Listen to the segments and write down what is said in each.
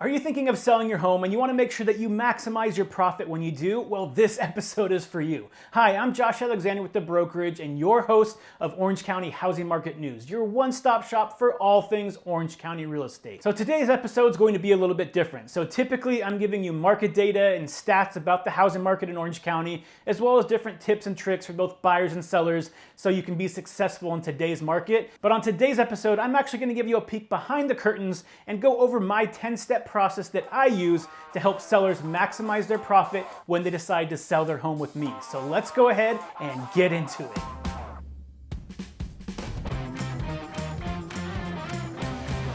Are you thinking of selling your home and you want to make sure that you maximize your profit when you do? Well, this episode is for you. Hi, I'm Josh Alexander with The Brokerage and your host of Orange County Housing Market News, your one-stop shop for all things Orange County real estate. So today's episode is going to be a little bit different. So typically I'm giving you market data and stats about the housing market in Orange County, as well as different tips and tricks for both buyers and sellers so you can be successful in today's market. But on today's episode, I'm actually going to give you a peek behind the curtains and go over my 10-step process that I use to help sellers maximize their profit when they decide to sell their home with me. So let's go ahead and get into it.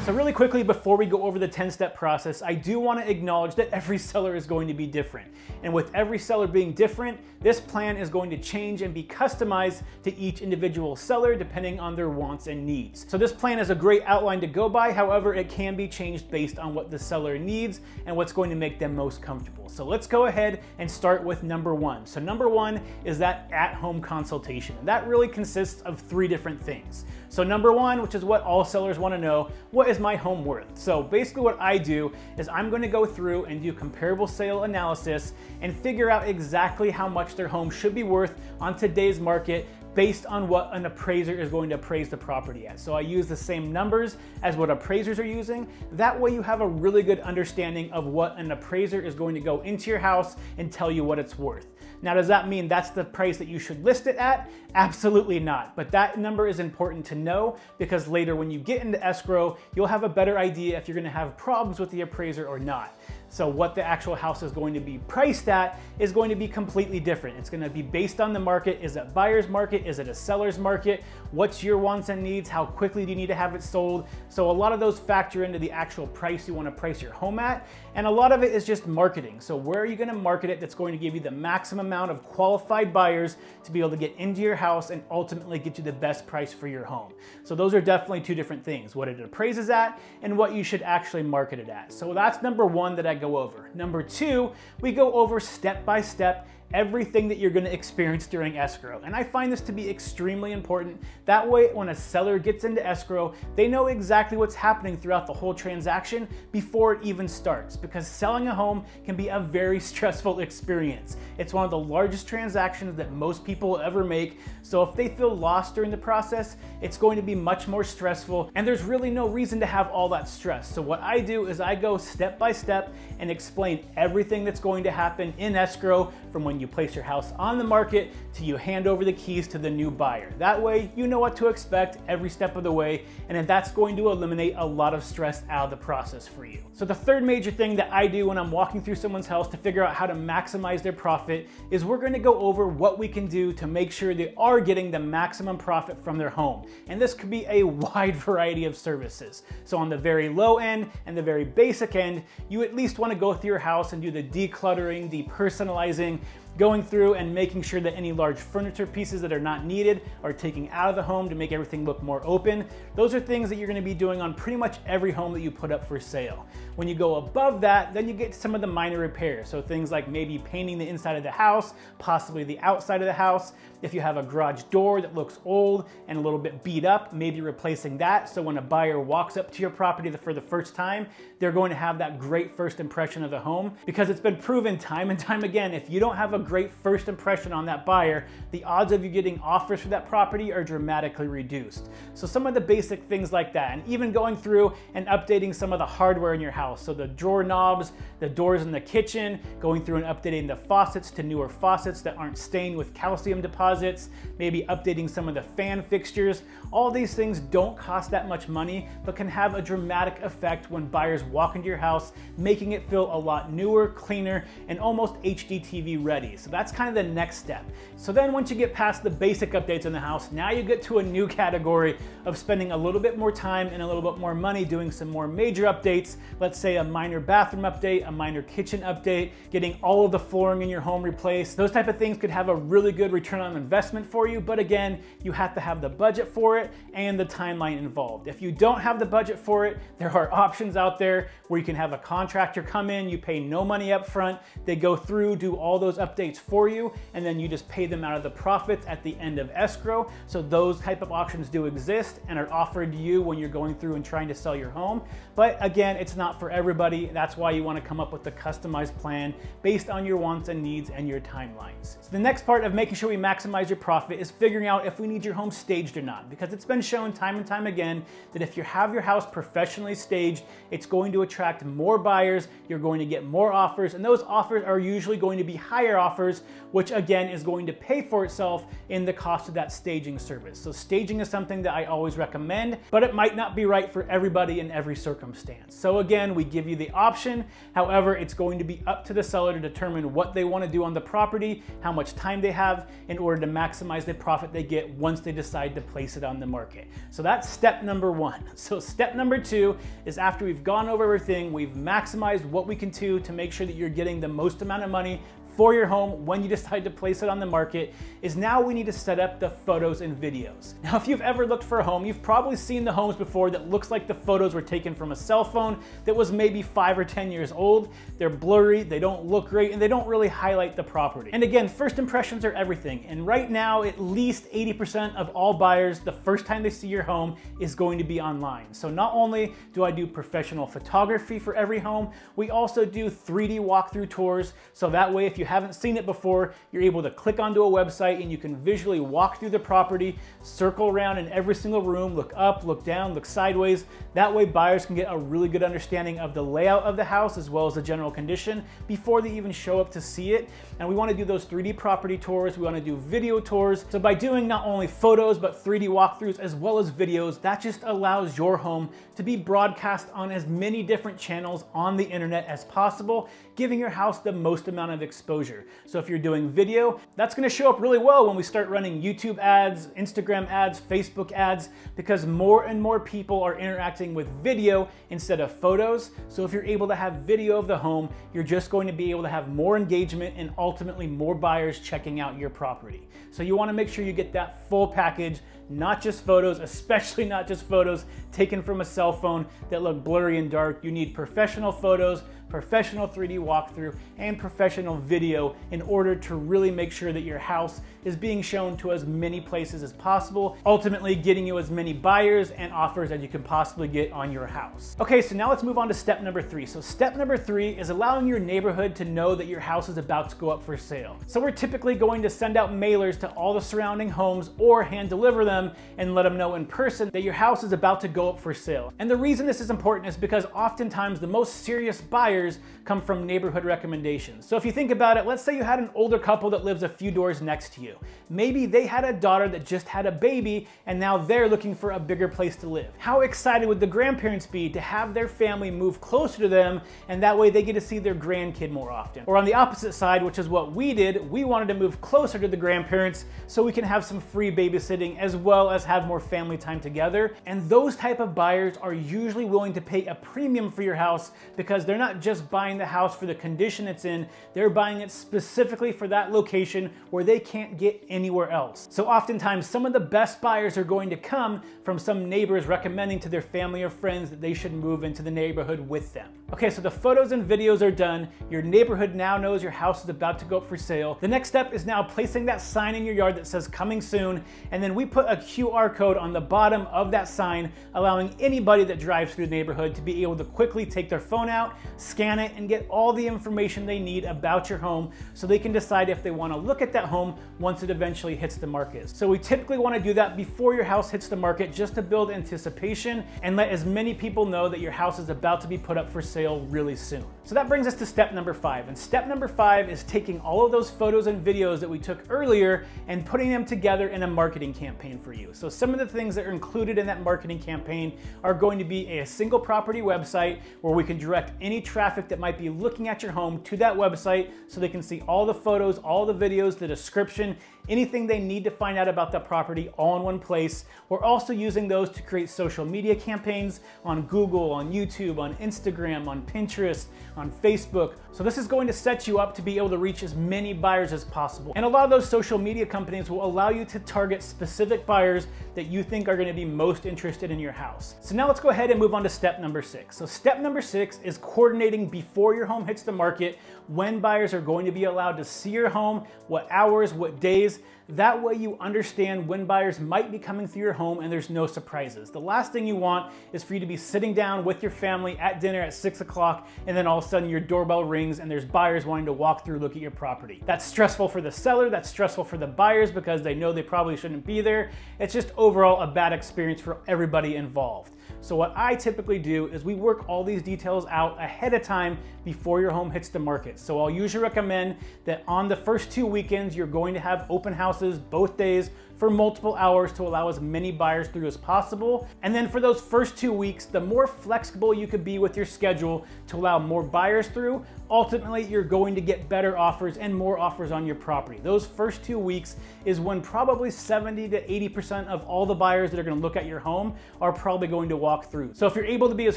So really quickly, before we go over the 10-step process, I do want to acknowledge that every seller is going to be different. And with every seller being different, this plan is going to change and be customized to each individual seller depending on their wants and needs. So this plan is a great outline to go by. However, it can be changed based on what the seller needs and what's going to make them most comfortable. So let's go ahead and start with number one. So number one is that at-home consultation. And that really consists of three different things. So number one, which is what all sellers want to know, what is my home worth? So basically what I do is I'm going to go through and do comparable sale analysis and figure out exactly how much their home should be worth on today's market based on what an appraiser is going to appraise the property at. So I use the same numbers as what appraisers are using. That way you have a really good understanding of what an appraiser is going to go into your house and tell you what it's worth. Now, does that mean that's the price that you should list it at? Absolutely not. But that number is important to know because later when you get into escrow, you'll have a better idea if you're going to have problems with the appraiser or not. So what the actual house is going to be priced at is going to be completely different. It's going to be based on the market. Is it buyer's market? Is it a seller's market? What's your wants and needs? How quickly do you need to have it sold? So a lot of those factor into the actual price you want to price your home at. And a lot of it is just marketing. So where are you going to market it that's going to give you the maximum amount of qualified buyers to be able to get into your house and ultimately get you the best price for your home? So those are definitely two different things, what it appraises at and what you should actually market it at. So that's number one that I go over. Number two, we go over step by step everything that you're going to experience during escrow. And I find this to be extremely important. That way, when a seller gets into escrow, they know exactly what's happening throughout the whole transaction before it even starts, because selling a home can be a very stressful experience. It's one of the largest transactions that most people will ever make. So if they feel lost during the process, it's going to be much more stressful, and there's really no reason to have all that stress. So what I do is I go step by step and explain everything that's going to happen in escrow from when you place your house on the market to you hand over the keys to the new buyer. That way you know what to expect every step of the way, and that's going to eliminate a lot of stress out of the process for you. So the third major thing that I do when I'm walking through someone's house to figure out how to maximize their profit is we're going to go over what we can do to make sure they are getting the maximum profit from their home. And this could be a wide variety of services. So on the very low end and the very basic end, you at least want to go through your house and do the decluttering, depersonalizing, going through and making sure that any large furniture pieces that are not needed are taken out of the home to make everything look more open. Those are things that you're going to be doing on pretty much every home that you put up for sale. When you go above that, then you get to some of the minor repairs. So things like maybe painting the inside of the house, possibly the outside of the house. If you have a garage door that looks old and a little bit beat up, maybe replacing that. So when a buyer walks up to your property for the first time, they're going to have that great first impression of the home, because it's been proven time and time again, if you don't have a great first impression on that buyer, the odds of you getting offers for that property are dramatically reduced. So some of the basic things like that, and even going through and updating some of the hardware in your house. So the drawer knobs, the doors in the kitchen, going through and updating the faucets to newer faucets that aren't stained with calcium deposits, maybe updating some of the fan fixtures. All these things don't cost that much money, but can have a dramatic effect when buyers walk into your house, making it feel a lot newer, cleaner, and almost HDTV ready. So that's kind of the next step. So then once you get past the basic updates in the house, now you get to a new category of spending a little bit more time and a little bit more money doing some more major updates. Let's say a minor bathroom update, a minor kitchen update, getting all of the flooring in your home replaced. Those type of things could have a really good return on investment for you, but again, you have to have the budget for it and the timeline involved. If you don't have the budget for it, there are options out there where you can have a contractor come in, you pay no money up front, they go through, do all those updates updates for you, and then you just pay them out of the profits at the end of escrow. So those type of auctions do exist and are offered to you when you're going through and trying to sell your home. But again, it's not for everybody. That's why you want to come up with a customized plan based on your wants and needs and your timelines. So the next part of making sure we maximize your profit is figuring out if we need your home staged or not, because it's been shown time and time again that if you have your house professionally staged, it's going to attract more buyers, you're going to get more offers, and those offers are usually going to be higher offers, which again is going to pay for itself in the cost of that staging service. So staging is something that I always recommend, but it might not be right for everybody in every circumstance. So again, we give you the option. However, it's going to be up to the seller to determine what they want to do on the property, how much time they have in order to maximize the profit they get once they decide to place it on the market. So that's step number one. So step number two is after we've gone over everything, we've maximized what we can do to make sure that you're getting the most amount of money for your home when you decide to place it on the market, is now we need to set up the photos and videos. Now, if you've ever looked for a home, you've probably seen the homes before that looks like the photos were taken from a cell phone that was maybe 5 or 10 years old. They're blurry, they don't look great, and they don't really highlight the property. And again, first impressions are everything. And right now, at least 80% of all buyers, the first time they see your home is going to be online. So not only do I do professional photography for every home, we also do 3D walkthrough tours. So that way, if you haven't seen it before, you're able to click onto a website and you can visually walk through the property, circle around in every single room, look up, look down, look sideways. That way buyers can get a really good understanding of the layout of the house as well as the general condition before they even show up to see it. And we want to do those 3D property tours. We want to do video tours. So by doing not only photos, but 3D walkthroughs as well as videos, that just allows your home to be broadcast on as many different channels on the internet as possible, giving your house the most amount of exposure. So if you're doing video, that's going to show up really well when we start running YouTube ads, Instagram ads, Facebook ads, because more and more people are interacting with video instead of photos. So if you're able to have video of the home, you're just going to be able to have more engagement and ultimately more buyers checking out your property. So you want to make sure you get that full package, not just photos, especially not just photos taken from a cell phone that look blurry and dark. You need professional photos, professional 3D walkthrough, and professional video in order to really make sure that your house is being shown to as many places as possible, ultimately getting you as many buyers and offers as you can possibly get on your house. Okay, so now let's move on to step number three. So step number three is allowing your neighborhood to know that your house is about to go up for sale. So we're typically going to send out mailers to all the surrounding homes or hand deliver them and let them know in person that your house is about to go up for sale. And the reason this is important is because oftentimes the most serious buyers come from neighborhood recommendations. So if you think about it, let's say you had an older couple that lives a few doors next to you. Maybe they had a daughter that just had a baby and now they're looking for a bigger place to live. How excited would the grandparents be to have their family move closer to them, and that way they get to see their grandkid more often? Or on the opposite side, which is what we did, we wanted to move closer to the grandparents so we can have some free babysitting as well as have more family time together. And those type of buyers are usually willing to pay a premium for your house because they're not just buying the house for the condition it's in, they're buying it specifically for that location where they can't get anywhere else. So oftentimes some of the best buyers are going to come from some neighbors recommending to their family or friends that they should move into the neighborhood with them. Okay, so the photos and videos are done. Your neighborhood now knows your house is about to go up for sale. The next step is now placing that sign in your yard that says coming soon, and then we put a QR code on the bottom of that sign, allowing anybody that drives through the neighborhood to be able to quickly take their phone out, scan it, and get all the information they need about your home so they can decide if they want to look at that home once it eventually hits the market. So we typically want to do that before your house hits the market, just to build anticipation and let as many people know that your house is about to be put up for sale really soon. So that brings us to step number 5. And step number 5 is taking all of those photos and videos that we took earlier and putting them together in a marketing campaign for you. So some of the things that are included in that marketing campaign are going to be a single property website where we can direct any traffic that might be looking at your home to that website so they can see all the photos, all the videos, the description, anything they need to find out about the property all in one place. We're also using those to create social media campaigns on Google, on YouTube, on Instagram, on Pinterest, on Facebook. So this is going to set you up to be able to reach as many buyers as possible. And a lot of those social media companies will allow you to target specific buyers that you think are going to be most interested in your house. So now let's go ahead and move on to step number 6. So step number 6 is coordinating understanding before your home hits the market when buyers are going to be allowed to see your home, what hours, what days. That way you understand when buyers might be coming through your home and there's no surprises. The last thing you want is for you to be sitting down with your family at dinner at 6 o'clock and then all of a sudden your doorbell rings and there's buyers wanting to walk through, look at your property. That's stressful for the seller, that's stressful for the buyers because they know they probably shouldn't be there. It's just overall a bad experience for everybody involved. So what I typically do is we work all these details out ahead of time before your home hits the market. So I'll usually recommend that on the first 2 weekends, you're going to have open houses both days for multiple hours to allow as many buyers through as possible. And then for those first 2 weeks, the more flexible you could be with your schedule to allow more buyers through, ultimately you're going to get better offers and more offers on your property. Those first 2 weeks is when probably 70 to 80% of all the buyers that are gonna look at your home are probably going to walk through. So if you're able to be as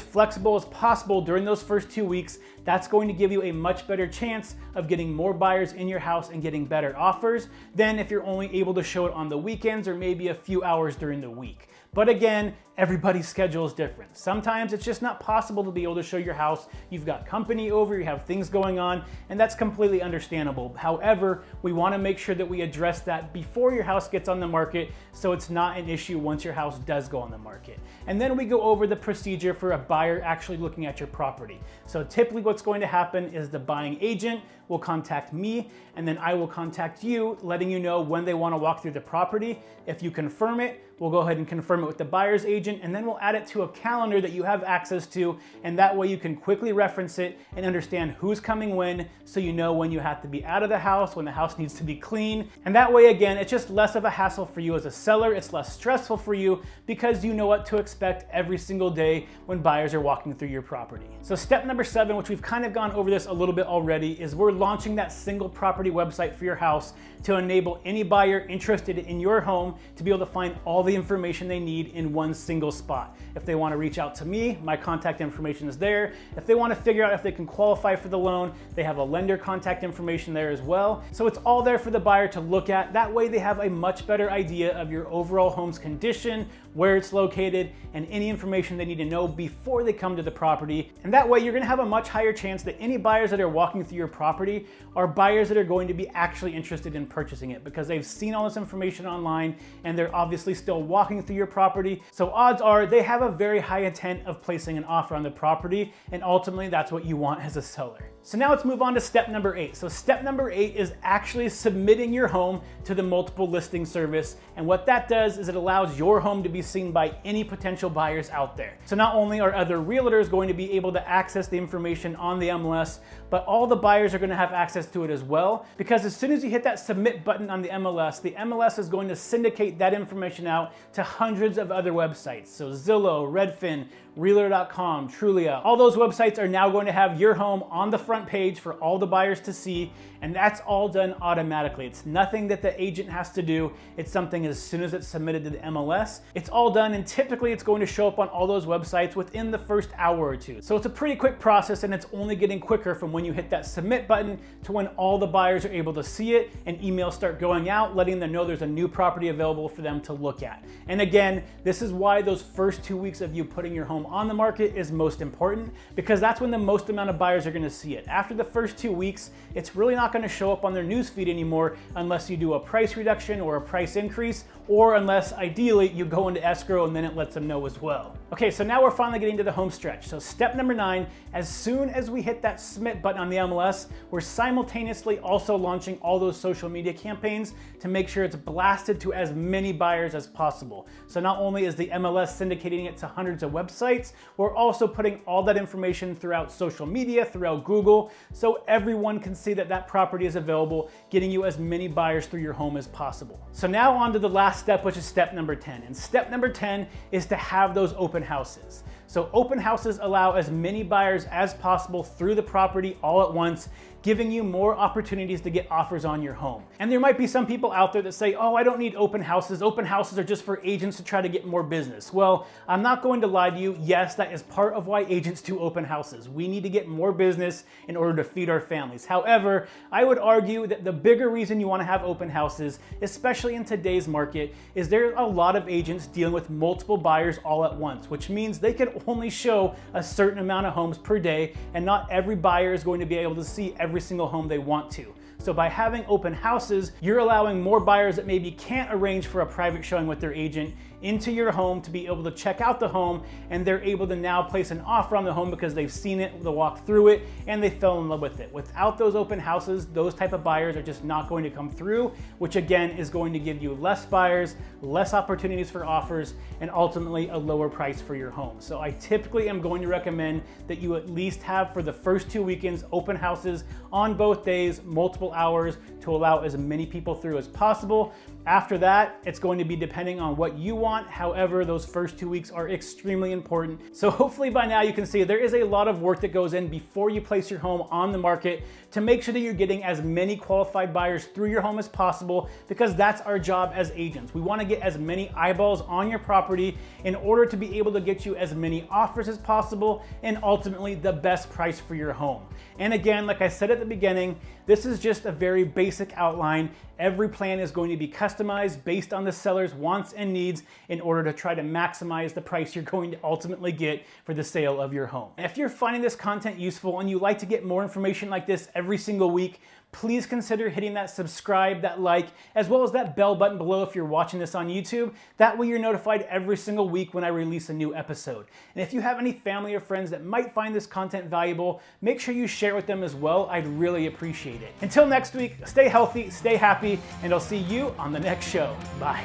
flexible as possible during those first 2 weeks, that's going to give you a much better chance of getting more buyers in your house and getting better offers than if you're only able to show it on the weekends or maybe a few hours during the week. But again, everybody's schedule is different. Sometimes it's just not possible to be able to show your house. You've got company over, you have things going on, and that's completely understandable. However, we want to make sure that we address that before your house gets on the market so it's not an issue once your house does go on the market. And then we go over the procedure for a buyer actually looking at your property. So typically what's going to happen is the buying agent will contact me and then I will contact you, letting you know when they want to walk through the property. If you confirm it, we'll go ahead and confirm it with the buyer's agent, and then we'll add it to a calendar that you have access to, and that way you can quickly reference it and understand who's coming when, so you know when you have to be out of the house, when the house needs to be clean. And that way, again, it's just less of a hassle for you as a seller. It's less stressful for you because you know what to expect every single day when buyers are walking through your property. So step number 7, which we've kind of gone over this a little bit already, is we're launching that single property website for your house to enable any buyer interested in your home to be able to find all the information they need in one single spot. If they want to reach out to me, my contact information is there. If they want to figure out if they can qualify for the loan, they have a lender contact information there as well. So it's all there for the buyer to look at. That way they have a much better idea of your overall home's condition, where it's located, and any information they need to know before they come to the property. And that way you're going to have a much higher chance that any buyers that are walking through your property are buyers that are going to be actually interested in purchasing it because they've seen all this information online and they're obviously still walking through your property. So odds are they have a very high intent of placing an offer on the property, and ultimately that's what you want as a seller. So now let's move on to step number 8. So step number 8 is actually submitting your home to the multiple listing service. And what that does is it allows your home to be seen by any potential buyers out there. So not only are other realtors going to be able to access the information on the MLS, but all the buyers are going to have access to it as well. Because as soon as you hit that submit button on the MLS is going to syndicate that information out to hundreds of other websites. So Zillow, Redfin, Realtor.com, Trulia, all those websites are now going to have your home on the front page for all the buyers to see, and that's all done automatically. It's nothing that the agent has to do. It's something as soon as it's submitted to the MLS, it's all done, and typically it's going to show up on all those websites within the first hour or two. So it's a pretty quick process, and it's only getting quicker from when you hit that submit button to when all the buyers are able to see it and emails start going out letting them know there's a new property available for them to look at. And again, this is why those first 2 weeks of you putting your home on the market is most important, because that's when the most amount of buyers are going to see it. After the first 2 weeks, it's really not going to show up on their newsfeed anymore unless you do a price reduction or a price increase, or unless ideally you go into escrow and then it lets them know as well. Okay, so now we're finally getting to the home stretch. So step number 9, as soon as we hit that submit button on the MLS, we're simultaneously also launching all those social media campaigns to make sure it's blasted to as many buyers as possible. So not only is the MLS syndicating it to hundreds of websites, we're also putting all that information throughout social media, throughout Google, so everyone can see that that property is available, getting you as many buyers through your home as possible. So now on to the last step, which is step number 10. And step number 10 is to have those open houses. So open houses allow as many buyers as possible through the property all at once, giving you more opportunities to get offers on your home. And there might be some people out there that say, oh, I don't need open houses. Open houses are just for agents to try to get more business. Well, I'm not going to lie to you. Yes, that is part of why agents do open houses. We need to get more business in order to feed our families. However, I would argue that the bigger reason you want to have open houses, especially in today's market, is there are a lot of agents dealing with multiple buyers all at once, which means they can only show a certain amount of homes per day, and not every buyer is going to be able to see every single home they want to. So by having open houses, you're allowing more buyers that maybe can't arrange for a private showing with their agent into your home to be able to check out the home, and they're able to now place an offer on the home because they've seen it, they walked through it, and they fell in love with it. Without those open houses, those type of buyers are just not going to come through, which again is going to give you less buyers, less opportunities for offers, and ultimately a lower price for your home. So I typically am going to recommend that you at least have, for the first 2 weekends, open houses on both days, multiple hours, to allow as many people through as possible. After that, it's going to be depending on what you want. However, those first 2 weeks are extremely important. So hopefully by now you can see there is a lot of work that goes in before you place your home on the market to make sure that you're getting as many qualified buyers through your home as possible, because that's our job as agents. We want to get as many eyeballs on your property in order to be able to get you as many offers as possible and ultimately the best price for your home. And again, like I said at the beginning, this is just a very basic outline. Every plan is going to be customized based on the seller's wants and needs in order to try to maximize the price you're going to ultimately get for the sale of your home. If you're finding this content useful and you like to get more information like this every single week, please consider hitting that subscribe, that like, as well as that bell button below if you're watching this on YouTube. That way you're notified every single week when I release a new episode. And if you have any family or friends that might find this content valuable, make sure you share it with them as well. I'd really appreciate it. Until next week, stay healthy, stay happy, and I'll see you on the next show. Bye.